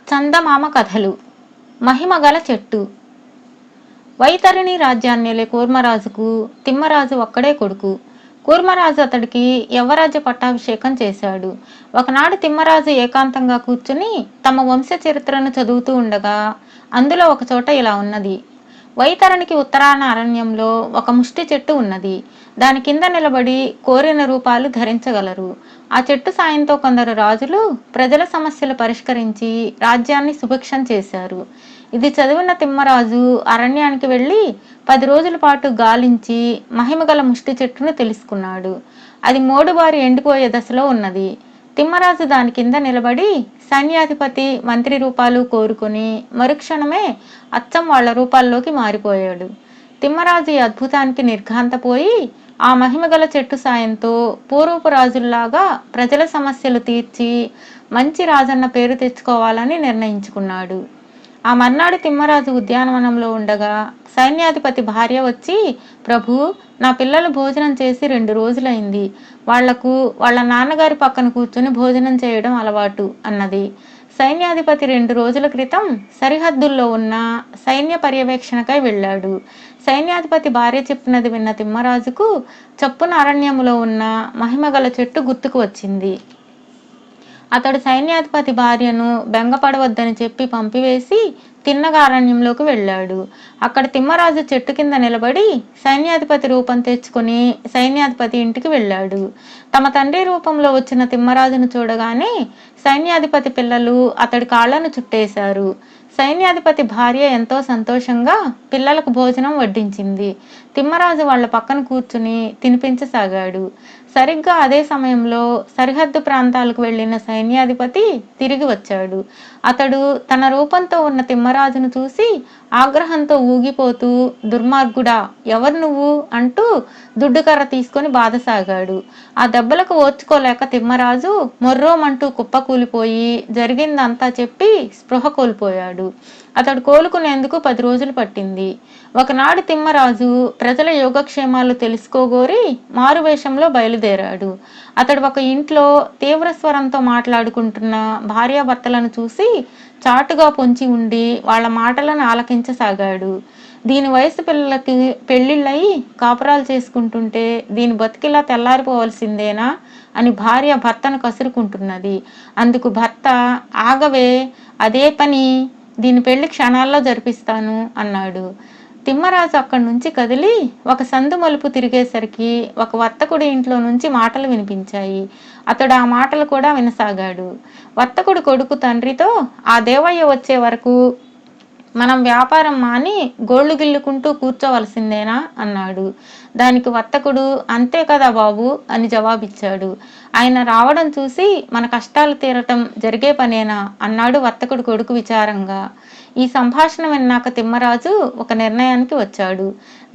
చందమామ కథలు. మహిమగల చెట్టు. వైతరిణి రాజ్యాన్నేలే కూర్మరాజుకు తిమ్మరాజు ఒక్కడే కొడుకు. కూర్మరాజు అతడికి యవ్వరాజ్య పట్టాభిషేకం చేశాడు. ఒకనాడు తిమ్మరాజు ఏకాంతంగా కూర్చుని తమ వంశ చరిత్రను చదువుతూ ఉండగా అందులో ఒక చోట ఇలా ఉన్నది. వైతరణికి ఉత్తరాన అరణ్యంలో ఒక ముష్టి చెట్టు ఉన్నది. దాని కింద నిలబడి కోరిన రూపాలు ధరించగలరు. ఆ చెట్టు సాయంతో కొందరు రాజులు ప్రజల సమస్యలు పరిష్కరించి రాజ్యాన్ని సుభిక్షం చేశారు. ఇది చదివిన తిమ్మరాజు అరణ్యానికి వెళ్ళి 10 రోజుల పాటు గాలించి మహిమగల ముష్టి చెట్టును తెలుసుకున్నాడు. అది మోడుబారి ఎండిపోయే దశలో ఉన్నది. తిమ్మరాజు దాని కింద నిలబడి సైన్యాధిపతి మంత్రి రూపాలు కోరుకుని మరుక్షణమే అచ్చం వాళ్ల రూపాల్లోకి మారిపోయాడు. తిమ్మరాజు ఈ అద్భుతానికి నిర్ఘాంతపోయి ఆ మహిమగల చెట్టు సాయంతో పూర్వపు రాజుల్లాగా ప్రజల సమస్యలు తీర్చి మంచి రాజన్న పేరు తెచ్చుకోవాలని నిర్ణయించుకున్నాడు. ఆ మర్నాడు తిమ్మరాజు ఉద్యానవనంలో ఉండగా సైన్యాధిపతి భార్య వచ్చి, ప్రభు, నా పిల్లలు భోజనం చేసి 2 రోజులైంది. వాళ్లకు వాళ్ళ నాన్నగారి పక్కన కూర్చుని భోజనం చేయడం అలవాటు అన్నది. సైన్యాధిపతి 2 రోజుల క్రితం సరిహద్దుల్లో ఉన్న సైన్య పర్యవేక్షణకై వెళ్ళాడు. సైన్యాధిపతి భార్య చెప్పినది విన్న తిమ్మరాజుకు చప్పున అరణ్యములో ఉన్న మహిమగల చెట్టు గుర్తుకు వచ్చింది. అతడు సైన్యాధిపతి భార్యను బెంగపడవద్దని చెప్పి పంపివేసి తిన్నగా అరణ్యంలోకి వెళ్ళాడు. అక్కడ తిమ్మరాజు చెట్టు కింద నిలబడి సైన్యాధిపతి రూపం తెచ్చుకుని సైన్యాధిపతి ఇంటికి వెళ్ళాడు. తమ తండ్రి రూపంలో వచ్చిన తిమ్మరాజును చూడగానే సైన్యాధిపతి పిల్లలు అతడి కాళ్లను చుట్టేశారు. సైన్యాధిపతి భార్య ఎంతో సంతోషంగా పిల్లలకు భోజనం వడ్డించింది. తిమ్మరాజు వాళ్ల పక్కన కూర్చుని తినిపించసాగాడు. సరిగ్గా అదే సమయంలో సరిహద్దు ప్రాంతాలకు వెళ్లిన సైన్యాధిపతి తిరిగి వచ్చాడు. అతడు తన రూపంతో ఉన్న తిమ్మరాజును చూసి ఆగ్రహంతో ఊగిపోతూ, దుర్మార్గుడా, ఎవరు నువ్వు అంటూ దుడ్డుకర్ర తీసుకొని బాధసాగాడు. ఆ దెబ్బలకు ఓర్చుకోలేక తిమ్మరాజు మొర్రోమంటూ కుప్పకూలిపోయి జరిగిందంతా చెప్పి స్పృహ కోల్పోయాడు. అతడు కోలుకునేందుకు 10 రోజులు పట్టింది. ఒకనాడు తిమ్మరాజు ప్రజల యోగక్షేమాలు తెలుసుకోగోరి మారువేషంలో బయలుదేరాడు. అతడు ఒక ఇంట్లో తీవ్ర స్వరంతో మాట్లాడుకుంటున్న భార్యాభర్తలను చూసి చాటుగా పొంచి ఉండి వాళ్ల మాటలను ఆలకించసాగాడు. దీని వయసు పిల్లలకి పెళ్లిళ్ళయి కాపురాలు చేసుకుంటుంటే దీని బతికిలా తెల్లారిపోవలసిందేనా అని భార్య భర్తను కసురుకుంటున్నది. అందుకు భర్త, ఆగవే, అదే పని, దీని పెళ్లి క్షణాల్లో జరిపిస్తాను అన్నాడు. తిమ్మరాజు అక్కడి నుంచి కదిలి ఒక సందు మలుపు తిరిగేసరికి ఒక వర్తకుడి ఇంట్లో నుంచి మాటలు వినిపించాయి. అతడు ఆ మాటలు కూడా వినసాగాడు. వర్తకుడు కొడుకు తండ్రితో, ఆ దేవయ్య వచ్చే వరకు మనం వ్యాపారం మాని గోళ్లు గిల్లుకుంటూ కూర్చోవలసిందేనా అన్నాడు. దానికి వర్తకుడు, అంతే కదా బాబు అని జవాబిచ్చాడు. ఆయన రావడం చూసి మన కష్టాలు తీరటం జరిగే పనేనా అన్నాడు వర్తకుడు కొడుకు విచారంగా. ఈ సంభాషణ విన్నాక తిమ్మరాజు ఒక నిర్ణయానికి వచ్చాడు.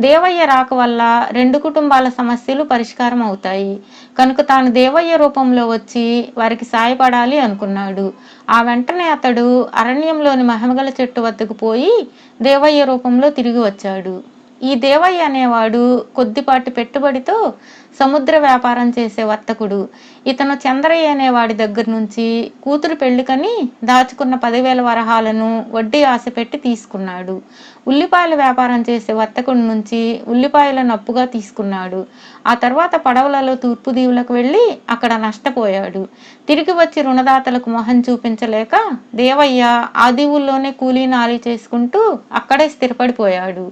దేవయ్య రాక వల్ల 2 కుటుంబాల సమస్యలు పరిష్కారం అవుతాయి కనుక తాను దేవయ్య రూపంలో వచ్చి వారికి సాయపడాలి అనుకున్నాడు. ఆ వెంటనే అతడు అరణ్యంలోని మహిమగల చెట్టు వద్దకు పోయి దేవయ్య రూపంలో తిరిగి వచ్చాడు. ఈ దేవయ్య అనేవాడు కొద్దిపాటి పెట్టుబడితో సముద్ర వ్యాపారం చేసే వర్తకుడు. ఇతను చంద్రయ్య అనేవాడి దగ్గర నుంచి కూతురు పెళ్లికని దాచుకున్న 10,000 వరహాలను వడ్డీ ఆశ పెట్టి తీసుకున్నాడు. ఉల్లిపాయల వ్యాపారం చేసే వర్తకుడి నుంచి ఉల్లిపాయలను అప్పుగా తీసుకున్నాడు. ఆ తర్వాత పడవలలో తూర్పు దీవులకు వెళ్ళి అక్కడ నష్టపోయాడు. తిరిగి వచ్చి రుణదాతలకు మొహం చూపించలేక దేవయ్య ఆ దీవుల్లోనే కూలీ నాలి చేసుకుంటూ అక్కడే స్థిరపడిపోయాడు.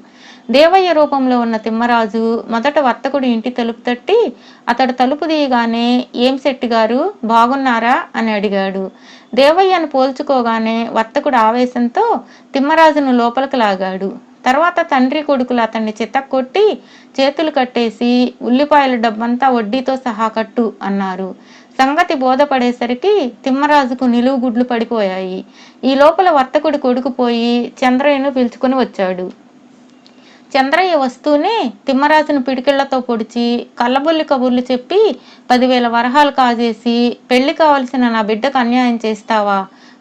దేవయ్య రూపంలో ఉన్న తిమ్మరాజు మొదట వర్తకుడు ఇంటి తలుపు తట్టి అతడు తలుపు తీయగానే, ఏం శెట్టి గారు, బాగున్నారా అని అడిగాడు. దేవయ్యను పోల్చుకోగానే వర్తకుడు ఆవేశంతో తిమ్మరాజును లోపలికి లాగాడు. తర్వాత తండ్రి కొడుకులు అతన్ని చితక్కొట్టి చేతులు కట్టేసి ఉల్లిపాయల డబ్బంతా వడ్డీతో సహా కట్టు అన్నారు. సంగతి బోధపడేసరికి తిమ్మరాజుకు నిలువు గుడ్లు పడిపోయాయి. ఈ లోపల వర్తకుడి కొడుకు పోయి చంద్రయ్యను పిలుచుకుని వచ్చాడు. చంద్రయ్య వస్తూనే తిమ్మరాజును పిడికిళ్లతో పొడిచి కళ్ళబొల్లి కబుర్లు చెప్పి 10,000 వరహాలు కాజేసి, పెళ్లి కావలసిన నా బిడ్డకు అన్యాయం చేస్తావా,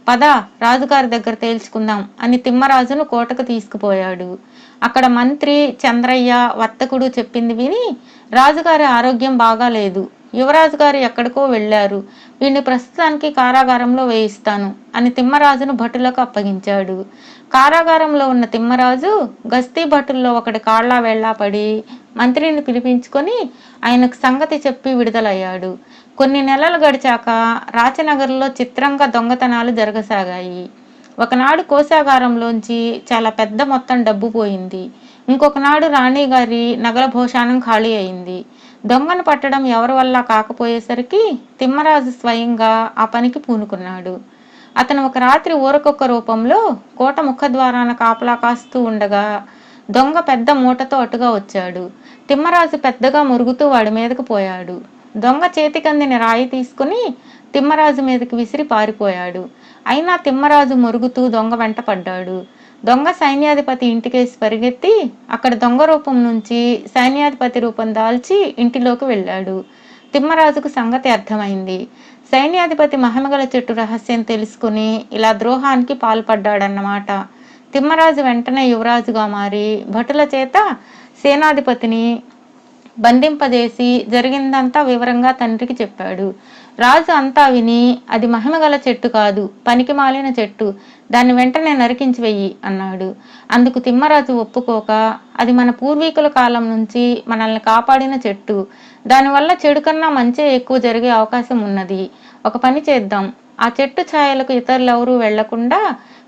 పద రాజుగారి దగ్గర తేల్చుకుందాం అని తిమ్మరాజును కోటకు తీసుకుపోయాడు. అక్కడ మంత్రి, చంద్రయ్య, వర్తకుడు చెప్పింది విని రాజుగారి ఆరోగ్యం బాగాలేదు, యువరాజు గారు ఎక్కడికో వెళ్ళారు. వీడిని ప్రస్తుతానికి కారాగారంలో వేయిస్తాను అని తిమ్మరాజును భటులకు అప్పగించాడు. కారాగారంలో ఉన్న తిమ్మరాజు గస్తీ భటుల్లో ఒకటి కాళ్ళ వేళ్ళా పడి మంత్రిని పిలిపించుకొని ఆయనకు సంగతి చెప్పి విడుదలయ్యాడు. కొన్ని నెలలు గడిచాక రాచనగర్లో చిత్రంగా దొంగతనాలు జరగసాగాయి. ఒకనాడు కోశాగారంలోంచి చాలా పెద్ద మొత్తం డబ్బు పోయింది. ఇంకొకనాడు రాణిగారి నగల భోషాణం ఖాళీ అయింది. దొంగను పట్టడం ఎవరి వల్ల కాకపోయేసరికి తిమ్మరాజు స్వయంగా ఆ పనికి పూనుకున్నాడు. అతను ఒక రాత్రి ఊరకొక్క రూపంలో కోట ముఖద్వారాన కాపలా కాస్తూ ఉండగా దొంగ పెద్ద మూటతో అటుగా వచ్చాడు. తిమ్మరాజు పెద్దగా మురుగుతూ వాడి మీదకు పోయాడు. దొంగ చేతికందిన రాయి తీసుకుని తిమ్మరాజు మీదకి విసిరి పారిపోయాడు. అయినా తిమ్మరాజు మురుగుతూ దొంగ వెంట పడ్డాడు. దొంగ సైన్యాధిపతి ఇంటికేసి పరిగెత్తి అక్కడ దొంగ రూపం నుంచి సైన్యాధిపతి రూపం దాల్చి ఇంటిలోకి వెళ్ళాడు. తిమ్మరాజుకు సంగతి అర్థమైంది. సైన్యాధిపతి మహిమగల చెట్టు రహస్యం తెలుసుకుని ఇలా ద్రోహానికి పాల్పడ్డాడన్నమాట. తిమ్మరాజు వెంటనే యువరాజుగా మారి భటుల చేత సేనాధిపతిని బంధింపజేసి జరిగిందంతా వివరంగా తండ్రికి చెప్పాడు. రాజు అంతా విని అది మహిమగల చెట్టు కాదు, పనికి మాలిన చెట్టు, దాన్ని వెంటనే నరికించి వెయ్యి అన్నాడు. అందుకు తిమ్మరాజు ఒప్పుకోక అది మన పూర్వీకుల కాలం నుంచి మనల్ని కాపాడిన చెట్టు, దానివల్ల చెడు కన్నా మంచి ఎక్కువ జరిగే అవకాశం ఉన్నది. ఒక పని చేద్దాం, ఆ చెట్టు ఛాయలకు ఇతరులెవరూ వెళ్లకుండా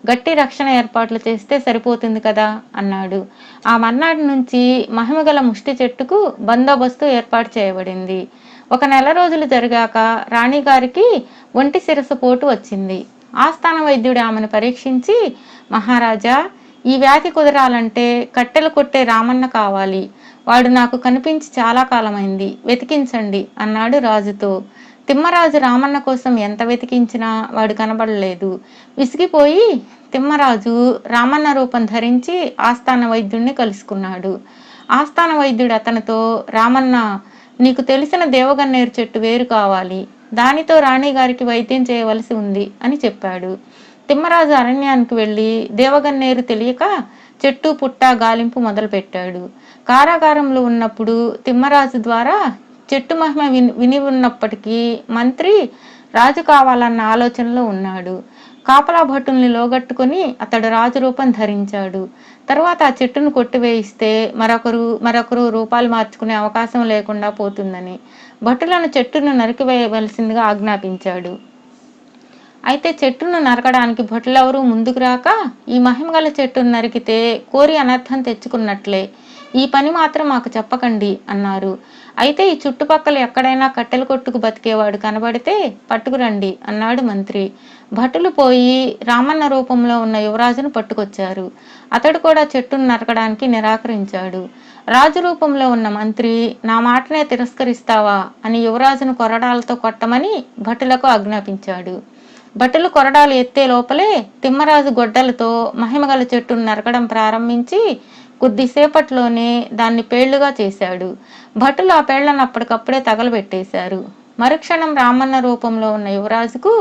గట్టి రక్షణ ఏర్పాట్లు చేస్తే సరిపోతుంది కదా అన్నాడు. ఆ మర్నాటి నుంచి మహిమగల ముష్టి చెట్టుకు బందోబస్తు ఏర్పాటు చేయబడింది. ఒక నెల రోజులు జరిగాక రాణిగారికి ఒంటి శిరస్సు పోటు వచ్చింది. ఆస్థాన వైద్యుడు ఆమెను పరీక్షించి, మహారాజా, ఈ వ్యాధి కుదరాలంటే కట్టెలు కొట్టే రామన్న కావాలి. వాడు నాకు కనిపించి చాలా కాలమైంది, వెతికించండి అన్నాడు రాజుతో. తిమ్మరాజు రామన్న కోసం ఎంత వెతికించినా వాడు కనబడలేదు. విసిగిపోయి తిమ్మరాజు రామన్న రూపం ధరించి ఆస్థాన వైద్యుడిని కలుసుకున్నాడు. ఆస్థాన వైద్యుడు అతనితో, రామన్న, నీకు తెలిసిన దేవగన్నేరు చెట్టు వేరు కావాలి, దానితో రాణిగారికి వైద్యం చేయవలసి ఉంది అని చెప్పాడు. తిమ్మరాజు అరణ్యానికి వెళ్ళి దేవగన్నేరు తెలియక చెట్టు పుట్ట గాలింపు మొదలుపెట్టాడు. కారాగారంలో ఉన్నప్పుడు తిమ్మరాజు ద్వారా చెట్టు మహిమ విని ఉన్నప్పటికీ మంత్రి రాజు కావాలన్న ఆలోచనలో ఉన్నాడు. కాపలా భటుల్ని లోగట్టుకుని అతడు రాజు రూపం ధరించాడు. తర్వాత ఆ చెట్టును కొట్టివేయిస్తే మరొకరు రూపాలు మార్చుకునే అవకాశం లేకుండా పోతుందని భటులను చెట్టును నరికివేయవలసిందిగా ఆజ్ఞాపించాడు. అయితే చెట్టును నరకడానికి భటులెవరూ ముందుకు రాక, ఈ మహిమగల చెట్టును నరికితే కోరి అనర్థం తెచ్చుకున్నట్లే, ఈ పని మాత్రం మాకు చెప్పకండి అన్నారు. అయితే ఈ చుట్టుపక్కల ఎక్కడైనా కట్టెల కొట్టుకు బతికేవాడు కనబడితే పట్టుకురండి అన్నాడు మంత్రి. భటులు పోయి రామన్న రూపంలో ఉన్న యువరాజును పట్టుకొచ్చారు. అతడు కూడా చెట్టును నరకడానికి నిరాకరించాడు. రాజు రూపంలో ఉన్న మంత్రి, నా మాటనే తిరస్కరిస్తావా అని యువరాజును కొరడాలతో కొట్టమని భటులకు ఆజ్ఞాపించాడు. భటులు కొరడాలు ఎత్తే లోపలే తిమ్మరాజు గొడ్డలతో మహిమగల చెట్టును నరకడం ప్రారంభించి కొద్దిసేపట్లోనే దాన్ని పేళ్లుగా చేశాడు. భటులు ఆ పేళ్లను అప్పటికప్పుడే తగలబెట్టేశారు. మరుక్షణం రామన్న రూపంలో ఉన్న యువరాజుకు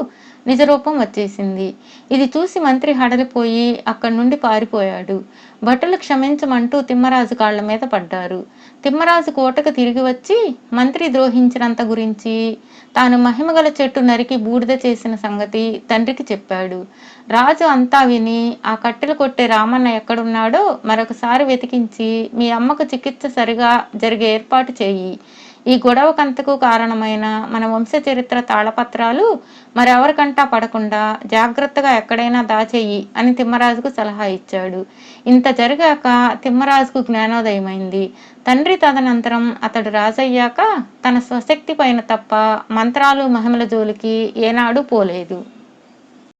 నిజరూపం వచ్చేసింది. ఇది చూసి మంత్రి హడలిపోయి అక్కడి నుండి పారిపోయాడు. భటులు క్షమించమంటూ తిమ్మరాజు కాళ్ల మీద పడ్డారు. తిమ్మరాజు కోటకు తిరిగి వచ్చి మంత్రి ద్రోహించినంత గురించి, తాను మహిమగల చెట్టు నరికి బూడిద చేసిన సంగతి తండ్రికి చెప్పాడు. రాజు అంతా విని, ఆ కట్టెలు కొట్టే రామన్న ఎక్కడున్నాడో మరొకసారి వెతికించి మీ అమ్మకు చికిత్స సరిగా జరిగే ఏర్పాటు చేయి. ఈ గొడవకంతకు కారణమైన మన వంశ చరిత్ర తాళపత్రాలు మరెవరికంటా పడకుండా జాగ్రత్తగా ఎక్కడైనా దాచేయి అని తిమ్మరాజుకు సలహా ఇచ్చాడు. ఇంత జరిగాక తిమ్మరాజుకు జ్ఞానోదయమైంది. తండ్రి తదనంతరం అతడు రాజయ్యాక తన స్వశక్తి పైన తప్ప మంత్రాలు మహిమల జోలికి ఏనాడు పోలేదు.